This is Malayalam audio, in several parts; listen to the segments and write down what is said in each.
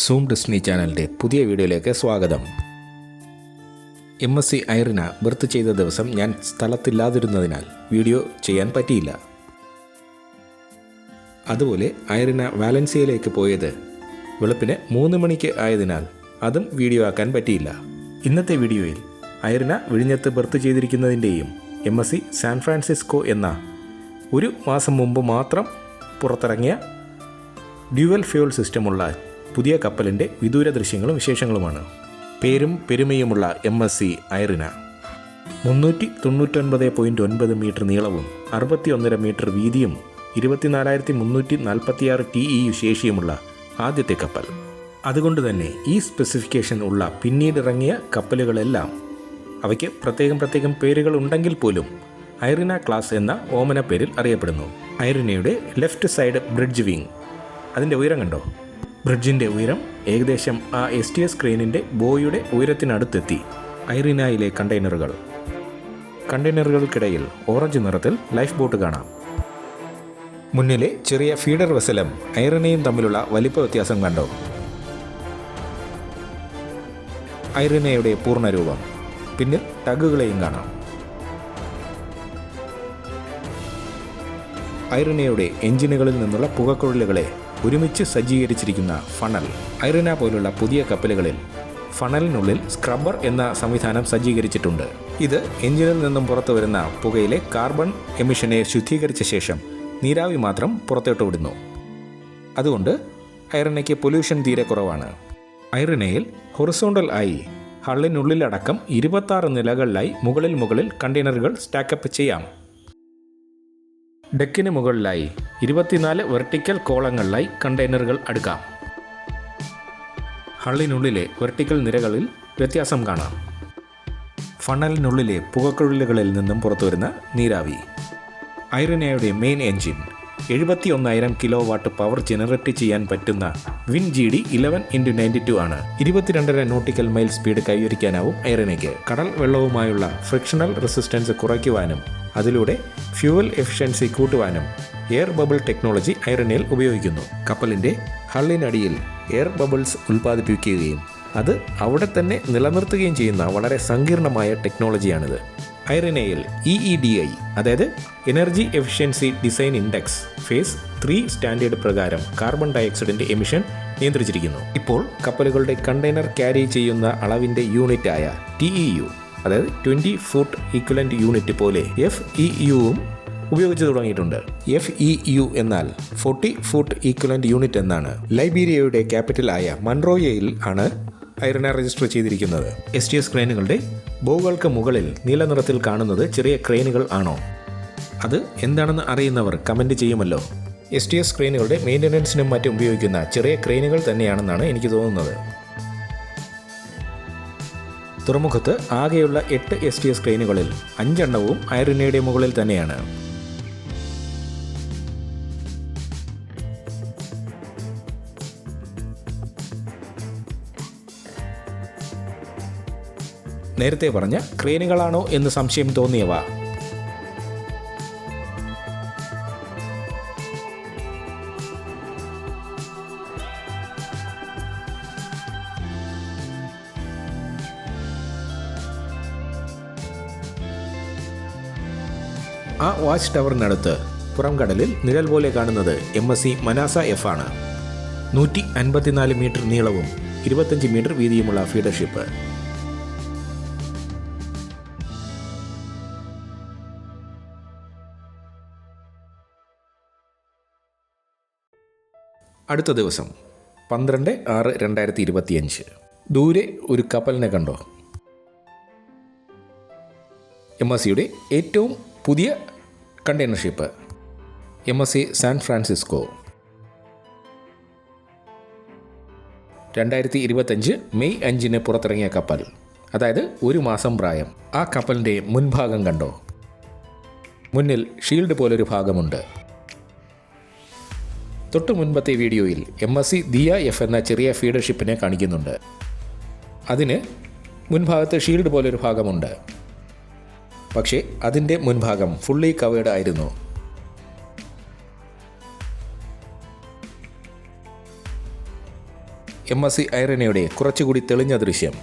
സൂം ഡിസ്നി ചാനലിൻ്റെ പുതിയ വീഡിയോയിലേക്ക് സ്വാഗതം. MSc ഐറിന ബർത്ത് ചെയ്ത ദിവസം ഞാൻ സ്ഥലത്തില്ലാതിരുന്നതിനാൽ വീഡിയോ ചെയ്യാൻ പറ്റിയില്ല. അതുപോലെ ഐറിന വാലൻസിയയിലേക്ക് പോയത് വെളുപ്പിന് 3 മണിക്ക് ആയതിനാൽ അതും വീഡിയോ ആക്കാൻ പറ്റിയില്ല. ഇന്നത്തെ വീഡിയോയിൽ ഐറിന വിഴിഞ്ഞത്ത് ബർത്ത് ചെയ്തിരിക്കുന്നതിൻ്റെയും MSc സാൻ ഫ്രാൻസിസ്കോ എന്ന ഒരു മാസം മുമ്പ് മാത്രം പുറത്തിറങ്ങിയ ഡ്യുവൽ ഫ്യൂൽ സിസ്റ്റമുള്ള പുതിയ കപ്പലിൻ്റെ വിദൂര ദൃശ്യങ്ങളും വിശേഷങ്ങളുമാണ്. പേരും പെരുമയുമുള്ള MSc ഐറിന 399.9 മീറ്റർ നീളവും 61.5 മീറ്റർ വീതിയും 24,346 TEU ശേഷിയുമുള്ള ആദ്യത്തെ കപ്പൽ. അതുകൊണ്ട് തന്നെ ഈ സ്പെസിഫിക്കേഷൻ ഉള്ള പിന്നീടിറങ്ങിയ കപ്പലുകളെല്ലാം അവയ്ക്ക് പ്രത്യേകം പേരുകൾ ഉണ്ടെങ്കിൽ പോലും ഐറിന ക്ലാസ് എന്ന ഓമന പേരിൽ അറിയപ്പെടുന്നു. ഐറിനയുടെ ലെഫ്റ്റ് സൈഡ് ബ്രിഡ്ജ് വിങ്, അതിൻ്റെ ഉയരം കണ്ടോ? ബ്രിഡ്ജിൻ്റെ ഉയരം ഏകദേശം ആ STS ക്രെയിനിൻ്റെ ബോയുടെ ഉയരത്തിനടുത്തെത്തി. ഐറിനയിലെ കണ്ടെയ്നറുകൾക്കിടയിൽ ഓറഞ്ച് നിറത്തിൽ ലൈഫ് ബോട്ട് കാണാം. മുന്നിലെ ചെറിയ ഫീഡർ വെസലും ഐറിനയും തമ്മിലുള്ള വലിപ്പ വ്യത്യാസം കണ്ടോ? ഐറിനയുടെ പൂർണ്ണരൂപം. പിന്നിൽ ടഗുകളെയും കാണാം. ഐറിനയുടെ എഞ്ചിനുകളിൽ നിന്നുള്ള പുകക്കുഴലുകളെ ഒരുമിച്ച് സജ്ജീകരിച്ചിരിക്കുന്ന ഫണൽ. ഐറിന പോലുള്ള പുതിയ കപ്പലുകളിൽ ഫണലിനുള്ളിൽ സ്ക്രബ്ബർ എന്ന സംവിധാനം സജ്ജീകരിച്ചിട്ടുണ്ട്. ഇത് എഞ്ചിനിൽ നിന്നും പുറത്തു വരുന്ന പുകയിലെ കാർബൺ എമിഷനെ ശുദ്ധീകരിച്ച ശേഷം നീരാവി മാത്രം പുറത്തോട്ട് വിടുന്നു. അതുകൊണ്ട് ഐറിനയ്ക്ക് പൊല്യൂഷൻ തീരെ കുറവാണ്. ഐറിനയിൽ ഹൊറിസോണ്ടൽ ആയി ഹള്ളിനുള്ളിലടക്കം 26 നിലകളിലായി മുകളിൽ കണ്ടെയ്നറുകൾ സ്റ്റാക്കപ്പ് ചെയ്യാം. ഡെക്കിന് മുകളിലായി 24 വെർട്ടിക്കൽ കോളങ്ങളിലായി കണ്ടെയ്നറുകൾ അടുക്കാം. ഹള്ളിനുള്ളിലെ വെർട്ടിക്കൽ നിരകളിൽ വ്യത്യാസം കാണാം. ഫണലിനുള്ളിലെ പുകക്കുഴലുകളിൽ നിന്നും പുറത്തുവരുന്ന നീരാവി. ഐറിനയുടെ main engine 71,000 kilowatt power generate ചെയ്യാൻ പറ്റുന്ന WinGD 11x92 ആണ്. 22.5 നോട്ടിക്കൽ മൈൽ സ്പീഡ് കൈവരിക്കാനാവും ഐറിനയ്ക്ക്. കടൽ വെള്ളവുമായുള്ള ഫ്രിക്ഷണൽ റെസിസ്റ്റൻസ് കുറയ്ക്കുവാനും അതിലൂടെ ഫ്യൂവൽ എഫിഷ്യൻസി കൂട്ടുവാനും എയർ ബബിൾ ടെക്നോളജി ഐറിനയിൽ ഉപയോഗിക്കുന്നു. കപ്പലിൻ്റെ ഹള്ളിനടിയിൽ എയർ ബബിൾസ് ഉൽപ്പാദിപ്പിക്കുകയും അത് അവിടെ തന്നെ നിലനിർത്തുകയും ചെയ്യുന്ന വളരെ സങ്കീർണമായ ടെക്നോളജിയാണിത്. ഐറിനയിൽ EEDI, അതായത് energy efficiency design index phase 3 standard പ്രകാരം കാർബൺ ഡയോക്സൈഡിൻ്റെ എമിഷൻ നിയന്ത്രിച്ചിരിക്കുന്നു. ഇപ്പോൾ കപ്പലുകളുടെ കണ്ടെയ്നർ ക്യാരി ചെയ്യുന്ന അളവിൻ്റെ യൂണിറ്റായ TEU, അതായത് 20 ഫുട്ട് ഈക്വലൻ്റ് യൂണിറ്റ് പോലെ FEUവും ഉപയോഗിച്ച് തുടങ്ങിയിട്ടുണ്ട്. FEU എന്നാൽ 40 ഫുട്ട് ഈക്വലൻ്റ് യൂണിറ്റ് എന്നാണ്. ലൈബീരിയയുടെ ക്യാപിറ്റൽ ആയ മൺറോയയിൽ ആണ് ഐറിന രജിസ്റ്റർ ചെയ്തിരിക്കുന്നത്. STS ക്രെയിനുകളുടെ ബോകൾക്ക് മുകളിൽ നീല നിറത്തിൽ കാണുന്നത് ചെറിയ ക്രെയിനുകൾ ആണോ? അത് എന്താണെന്ന് അറിയുന്നവർ കമൻറ്റ് ചെയ്യുമല്ലോ. STS ക്രെയിനുകളുടെ മെയിൻ്റനൻസിനും മറ്റും ഉപയോഗിക്കുന്ന ചെറിയ ക്രെയിനുകൾ തന്നെയാണെന്നാണ് എനിക്ക് തോന്നുന്നത്. തുറമുഖത്ത് ആകെയുള്ള 8 STS ക്രെയിനുകളിൽ 5 എണ്ണവും ഐറിനയുടെ മുകളിൽ തന്നെയാണ്. നേരത്തെ പറഞ്ഞ ക്രെയിനുകളാണോ എന്ന് സംശയം തോന്നിയവ ആ വാച്ച് ടവറിനടുത്ത് പുറംകടലിൽ നിഴൽ പോലെ കാണുന്നത് MSc മനാസ F ആണ്. 154 മീറ്റർ നീളവും 25 മീറ്റർ വീതിയുമുള്ള ഫീഡർ ഷിപ്പ്. അടുത്ത ദിവസം 12/6/2025 ദൂരെ ഒരു കപ്പലിനെ കണ്ടോ? MScയുടെ ഏറ്റവും പുതിയ container ship MSc San Francisco. 2025 May 5 പുറത്തിറങ്ങിയ കപ്പൽ, അതായത് 1 മാസം പ്രായം. ആ കപ്പലിൻ്റെ മുൻഭാഗം കണ്ടോ? മുന്നിൽ ഷീൽഡ് പോലൊരു ഭാഗമുണ്ട്. തൊട്ടു മുൻപത്തെ വീഡിയോയിൽ MSc ദിയ F എന്ന ചെറിയ ഫീഡർ ഷിപ്പിനെ കാണിക്കുന്നുണ്ട്. അതിന് മുൻഭാഗത്ത് ഷീൽഡ് പോലൊരു ഭാഗമുണ്ട്. പക്ഷേ അതിൻ്റെ മുൻഭാഗം ഫുള്ളി കവേർഡ് ആയിരുന്നു. MSC ഐറിനയുടെ കുറച്ചുകൂടി തെളിഞ്ഞ ദൃശ്യം.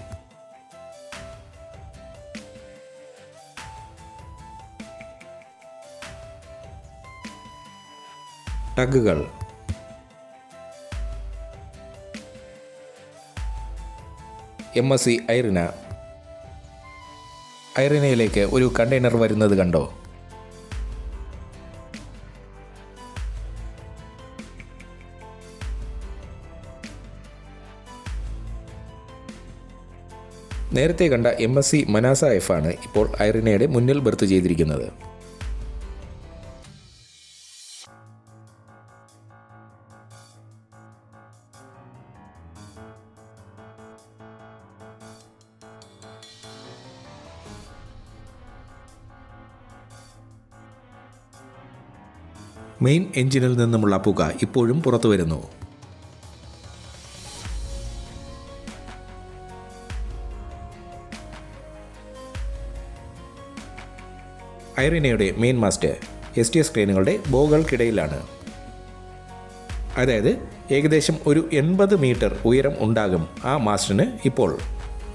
ടഗുകൾ. MSC Irina. ഐറിനയിലേക്ക് ഒരു കണ്ടെയ്നർ വരുന്നത് കണ്ടോ? നേരത്തെ കണ്ട MSC മനാസ F ആണ് ഇപ്പോൾ ഐറിനയുടെ മുന്നിൽ ബർത്ത് ചെയ്തിരിക്കുന്നത്. മെയിൻ എഞ്ചിനിൽ നിന്നുമുള്ള പുക ഇപ്പോഴും പുറത്തു വരുന്നു. ഐറിനയുടെ മെയിൻ മാസ്റ്റ് STS ക്രെയിനുകളുടെ ബോഗൾക്കിടയിലാണ്. അതായത് ഏകദേശം ഒരു 80 മീറ്റർ ഉയരം ഉണ്ടാകും ആ മാസ്റ്റിന്. ഇപ്പോൾ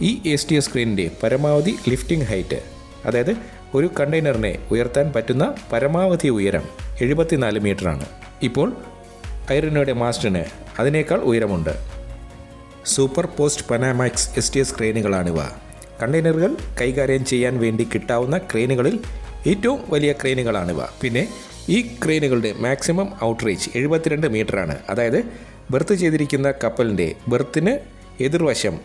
ഈ STS ക്രെയിനിൻ്റെ പരമാവധി ലിഫ്റ്റിംഗ് ഹൈറ്റ്, അതായത് ഒരു കണ്ടെയ്നറിനെ ഉയർത്താൻ പറ്റുന്ന പരമാവധി ഉയരം 74 മീറ്ററാണ്. ഇപ്പോൾ ഐറിനയുടെ മാസ്റ്റിന് അതിനേക്കാൾ ഉയരമുണ്ട്. Super post Panamax STS ക്രെയിനുകളാണിവ. കണ്ടെയ്നറുകൾ കൈകാര്യം ചെയ്യാൻ വേണ്ടി കിട്ടാവുന്ന ക്രെയിനുകളിൽ ഏറ്റവും വലിയ ക്രെയിനുകളാണിവ. പിന്നെ ഈ ക്രെയിനുകളുടെ മാക്സിമം ഔട്ട്റീച്ച് 72 മീറ്ററാണ്. അതായത് ബർത്ത് ചെയ്തിരിക്കുന്ന കപ്പലിൻ്റെ ബർത്തിന് എതിർവശം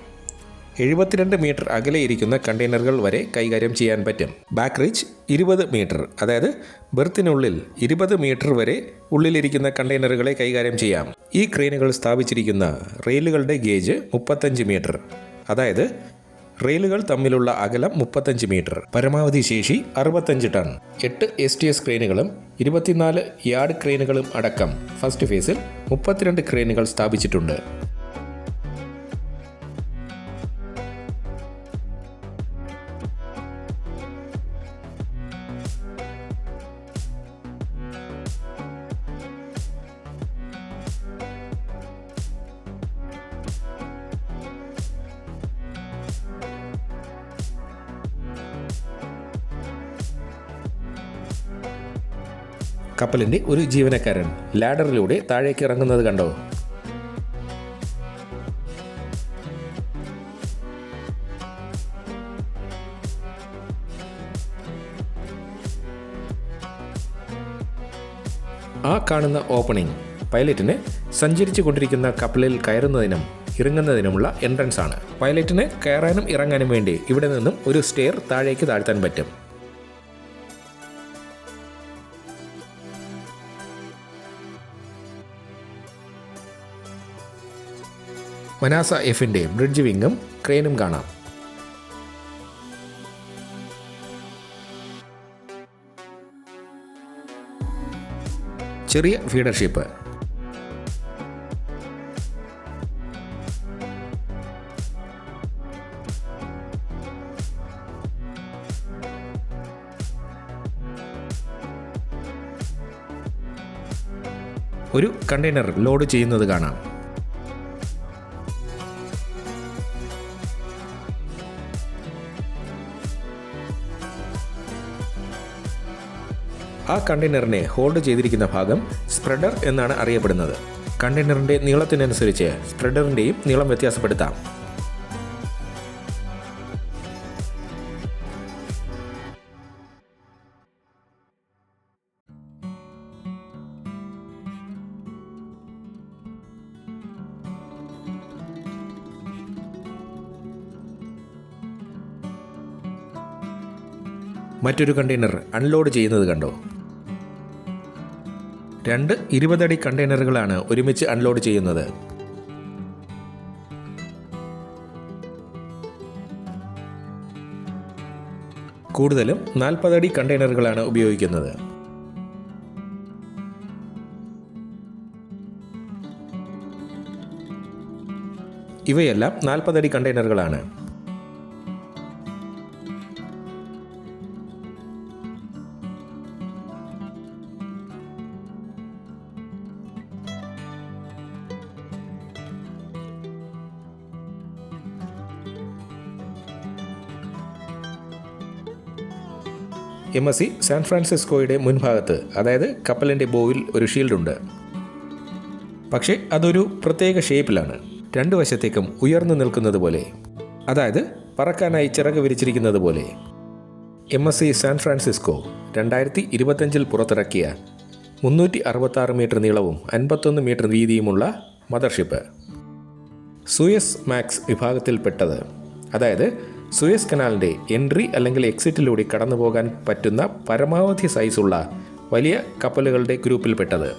72 മീറ്റർ അകലെ ഇരിക്കുന്ന കണ്ടെയ്നറുകൾ വരെ കൈകാര്യം ചെയ്യാൻ പറ്റും. ബാക്ക് റീച്ച് 20 മീറ്റർ, അതായത് ബർത്തിനുള്ളിൽ 20 മീറ്റർ വരെ ഉള്ളിലിരിക്കുന്ന കണ്ടെയ്നറുകളെ കൈകാര്യം ചെയ്യാം. ഈ ക്രെയിനുകൾ സ്ഥാപിച്ചിരിക്കുന്ന റെയിലുകളുടെ ഗേജ് 35 മീറ്റർ, അതായത് റെയിലുകൾ തമ്മിലുള്ള അകലം 35 മീറ്റർ. പരമാവധി ശേഷി 65 ടൺ. 8 STS ക്രെയിനുകളും 24 യാർഡ് ക്രെയിനുകളും അടക്കം ഫസ്റ്റ് ഫേസിൽ 32 ക്രെയിനുകൾ സ്ഥാപിച്ചിട്ടുണ്ട്. കപ്പലിൻ്റെ ഒരു ജീവനക്കാരൻ ലാഡറിലൂടെ താഴേക്ക് ഇറങ്ങുന്നത് കണ്ടോ? ആ കാണുന്ന ഓപ്പണിംഗ് പൈലറ്റിന് സഞ്ചരിച്ചു കൊണ്ടിരിക്കുന്ന കപ്പലിൽ കയറുന്നതിനും ഇറങ്ങുന്നതിനുമുള്ള എൻട്രൻസ് ആണ്. പൈലറ്റിന് കയറാനും ഇറങ്ങാനും വേണ്ടി ഇവിടെ നിന്നും ഒരു സ്റ്റെയർ താഴേക്ക് താഴ്ത്താൻ പറ്റും. മനാസ Fൻ്റെ ബ്രിഡ്ജ് വിങ്ങും ക്രെയിനും കാണാം. ചെറിയ ഫീഡർഷിപ്പ്. ഒരു കണ്ടെയ്നർ ലോഡ് ചെയ്യുന്നത് കാണാം. ആ കണ്ടെയ്നറിനെ ഹോൾഡ് ചെയ്തിരിക്കുന്ന ഭാഗം സ്പ്രെഡർ എന്നാണ് അറിയപ്പെടുന്നത്. കണ്ടെയ്നറിൻ്റെ നീളത്തിനനുസരിച്ച് സ്പ്രെഡറിൻ്റെയും നീളം വ്യത്യാസപ്പെടുത്താം. മറ്റൊരു കണ്ടെയ്നർ അൺലോഡ് ചെയ്യുന്നത് കണ്ടോ? 2 20 അടി കണ്ടെയ്നറുകളാണ് ഒരുമിച്ച് അൺലോഡ് ചെയ്യുന്നത്. കൂടുതലും 40 അടി കണ്ടെയ്നറുകളാണ് ഉപയോഗിക്കുന്നത്. ഇവയെല്ലാം 40 അടി കണ്ടെയ്നറുകളാണ്. MSC സാൻ ഫ്രാൻസിസ്കോയുടെ മുൻഭാഗത്ത്, അതായത് കപ്പലിൻ്റെ ബോയിൽ ഒരു ഷീൽഡുണ്ട്. പക്ഷേ അതൊരു പ്രത്യേക ഷേപ്പിലാണ്, രണ്ടു വശത്തേക്കും ഉയർന്നു നിൽക്കുന്നത് പോലെ, അതായത് പറക്കാനായി ചിറക് വിരിച്ചിരിക്കുന്നത് പോലെ. MSC സാൻ ഫ്രാൻസിസ്കോ 2025 പുറത്തിറക്കിയ 366 മീറ്റർ നീളവും 51 മീറ്റർ വീതിയുമുള്ള മദർഷിപ്പ്. സൂയസ് മാക്സ് വിഭാഗത്തിൽപ്പെട്ടത്, അതായത് സൂയസ് കനാലിൻ്റെ എൻട്രി അല്ലെങ്കിൽ എക്സിറ്റിലൂടെ കടന്നു പോകാൻ പറ്റുന്ന പരമാവധി സൈസുള്ള വലിയ കപ്പലുകളുടെ ഗ്രൂപ്പിൽപ്പെട്ടത്.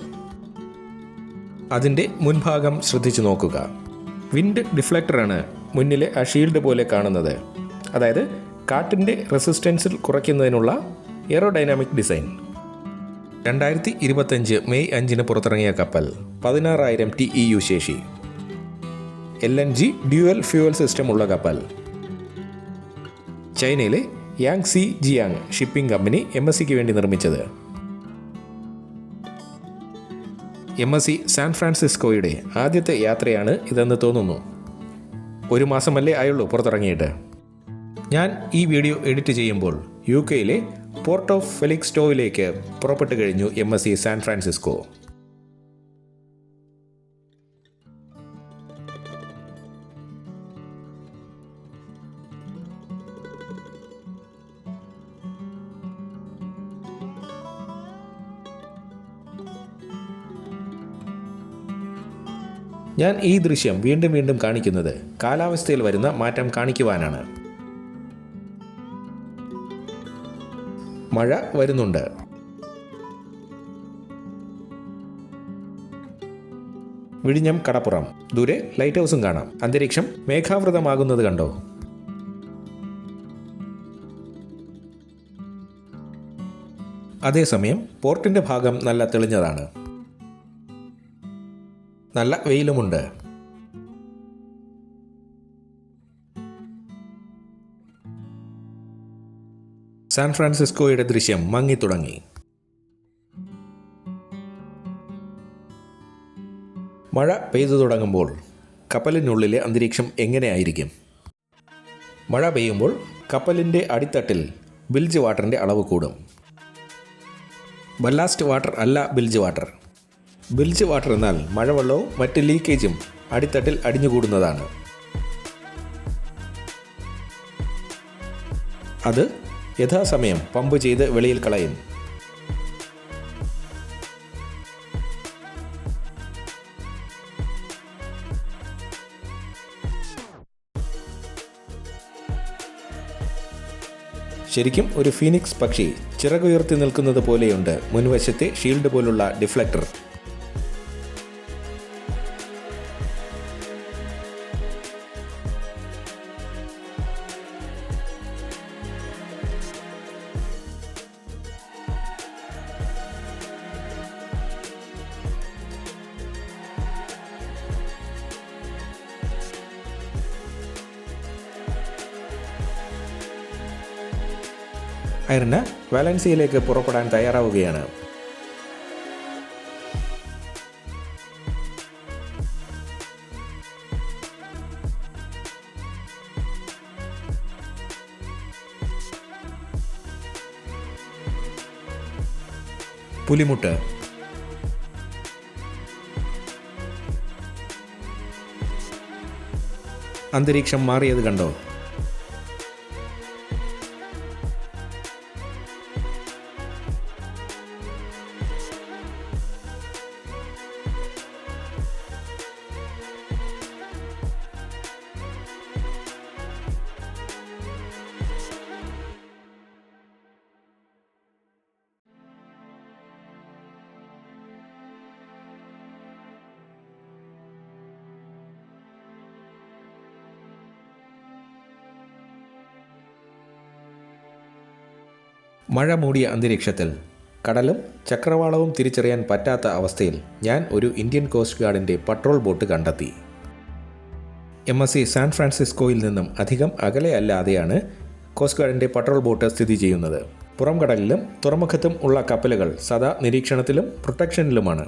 അതിൻ്റെ മുൻഭാഗം ശ്രദ്ധിച്ചു നോക്കുക. വിൻഡ് ഡിഫ്ലക്ടറാണ് മുന്നിലെ ആ ഷീൽഡ് പോലെ കാണുന്നത്, അതായത് കാറ്റിൻ്റെ റെസിസ്റ്റൻസിൽ കുറയ്ക്കുന്നതിനുള്ള എയറോഡൈനാമിക് ഡിസൈൻ. 2025 മെയ് 5 പുറത്തിറങ്ങിയ കപ്പൽ 16,000 TEU ശേഷി. LNG ഡ്യുവൽ ഫ്യൂവൽ സിസ്റ്റം ഉള്ള കപ്പൽ. ചൈനയിലെ യാങ്സി ജിയാങ് ഷിപ്പിംഗ് കമ്പനി MSCക്ക് വേണ്ടി നിർമ്മിച്ചത്. MSC സാൻ ഫ്രാൻസിസ്കോയുടെ ആദ്യത്തെ യാത്രയാണ് ഇതെന്ന് തോന്നുന്നു. 1 മാസമല്ലേ ആയുള്ളൂ പുറത്തിറങ്ങിയിട്ട്. ഞാൻ ഈ വീഡിയോ എഡിറ്റ് ചെയ്യുമ്പോൾ UK പോർട്ട് ഓഫ് ഫെലിക്സ്റ്റോവിലേക്ക് പുറപ്പെട്ടു കഴിഞ്ഞു MSC സാൻ ഫ്രാൻസിസ്കോ. ഞാൻ ഈ ദൃശ്യം വീണ്ടും വീണ്ടും കാണിക്കുന്നത് കാലാവസ്ഥയിൽ വരുന്ന മാറ്റം കാണിക്കുവാനാണ്. മഴ വരുന്നുണ്ട്. വിഴിഞ്ഞം കടപ്പുറം, ദൂരെ ലൈറ്റ് ഹൗസും കാണാം. അന്തരീക്ഷം മേഘാവൃതമാകുന്നത് കണ്ടോ? അതേസമയം പോർട്ടിൻ്റെ ഭാഗം നല്ല തെളിഞ്ഞതാണ്. നല്ല വെയിലുമുണ്ട്. സാൻ ഫ്രാൻസിസ്കോയുടെ ദൃശ്യം മങ്ങിത്തുടങ്ങി. മഴ പെയ്തു തുടങ്ങുമ്പോൾ കപ്പലിനുള്ളിലെ അന്തരീക്ഷം എങ്ങനെയായിരിക്കും? മഴ പെയ്യുമ്പോൾ കപ്പലിൻ്റെ അടിത്തട്ടിൽ ബിൽജ് വാട്ടറിൻ്റെ അളവ് കൂടും. ബല്ലാസ്റ്റ് വാട്ടർ അല്ല ബിൽജ് വാട്ടർ. ബിൽജ് വാട്ടർ എന്നാൽ മഴവെള്ളവും മറ്റ് ലീക്കേജും അടിത്തട്ടിൽ അടിഞ്ഞുകൂടുന്നതാണ്. അത് യഥാസമയം പമ്പ് ചെയ്ത് വെളിയിൽ കളയും. ശരിക്കും ഒരു ഫീനിക്സ് പക്ഷി ചിറകുയർത്തി നിൽക്കുന്നത് പോലെയുണ്ട് മുൻവശത്തെ ഷീൽഡ് പോലുള്ള ഡിഫ്ലക്ടർ. ഐറിന വാലൻസിയയിലേക്ക് പുറപ്പെടാൻ തയ്യാറാവുകയാണ്. പുലിമുട്ട്. അന്തരീക്ഷം മാറിയത് കണ്ടോ? മഴ മൂടിയ അന്തരീക്ഷത്തിൽ കടലും ചക്രവാളവും തിരിച്ചറിയാൻ പറ്റാത്ത അവസ്ഥയിൽ ഞാൻ ഒരു ഇന്ത്യൻ കോസ്റ്റ് ഗാർഡിൻ്റെ പട്രോൾ ബോട്ട് കണ്ടെത്തി. MSC സാൻ ഫ്രാൻസിസ്കോയിൽ നിന്നും അധികം അകലെയല്ലാതെയാണ് കോസ്റ്റ് ഗാർഡിൻ്റെ പട്രോൾ ബോട്ട് സ്ഥിതി ചെയ്യുന്നത്. പുറം കടലിലും തുറമുഖത്തും ഉള്ള കപ്പലുകൾ സദാ നിരീക്ഷണത്തിലും പ്രൊട്ടക്ഷനിലുമാണ്.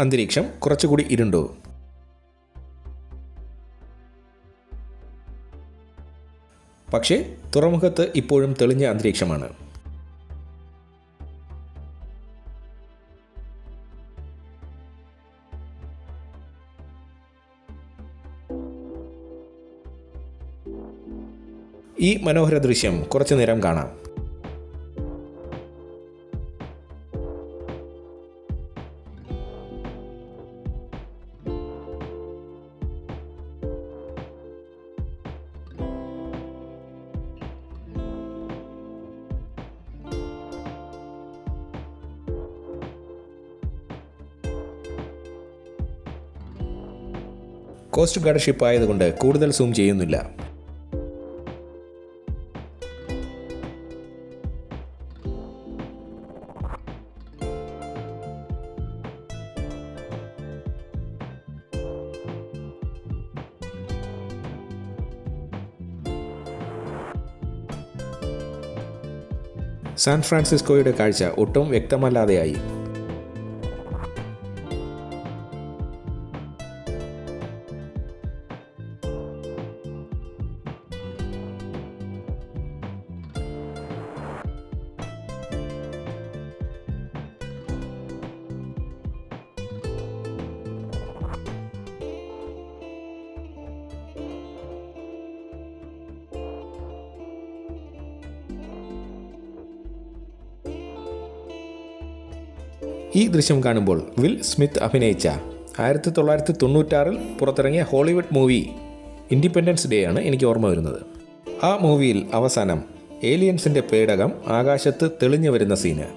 അന്തരീക്ഷം കുറച്ചുകൂടി ഇരുണ്ടു. പക്ഷേ തുറമുഖത്ത് ഇപ്പോഴും തെളിഞ്ഞ അന്തരീക്ഷമാണ്. ഈ മനോഹര ദൃശ്യം കുറച്ചു നേരം കാണാം. കോസ്റ്റ് ഗാർഡ് ഷിപ്പ് ആയതുകൊണ്ട് കൂടുതൽ സൂം ചെയ്യുന്നില്ല. സാൻ ഫ്രാൻസിസ്കോയുടെ കാഴ്ച ഒട്ടും വ്യക്തമല്ലാതെയായി. ഈ ദൃശ്യം കാണുമ്പോൾ വിൽ സ്മിത്ത് അഭിനയിച്ച 1996 പുറത്തിറങ്ങിയ ഹോളിവുഡ് മൂവി ഇൻഡിപെൻഡൻസ് ഡേ ആണ് എനിക്ക് ഓർമ്മ വരുന്നത്. ആ മൂവിയിൽ അവസാനം ഏലിയൻസിൻ്റെ പേടകം ആകാശത്ത് തെളിഞ്ഞു വരുന്ന സീന്.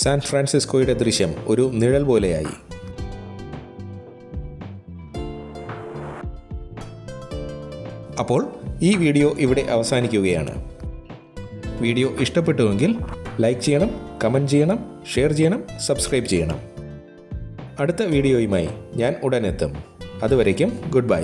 സാൻ ഫ്രാൻസിസ്കോയുടെ ദൃശ്യം ഒരു നിഴൽ പോലെയായി. അപ്പോൾ ഈ വീഡിയോ ഇവിടെ അവസാനിക്കുകയാണ്. വീഡിയോ ഇഷ്ടപ്പെട്ടുവെങ്കിൽ ലൈക്ക് ചെയ്യണം, കമൻറ്റ് ചെയ്യണം, ഷെയർ ചെയ്യണം, സബ്സ്ക്രൈബ് ചെയ്യണം. അടുത്ത വീഡിയോയുമായി ഞാൻ ഉടൻ എത്തും. അതുവരേക്കും ഗുഡ് ബൈ.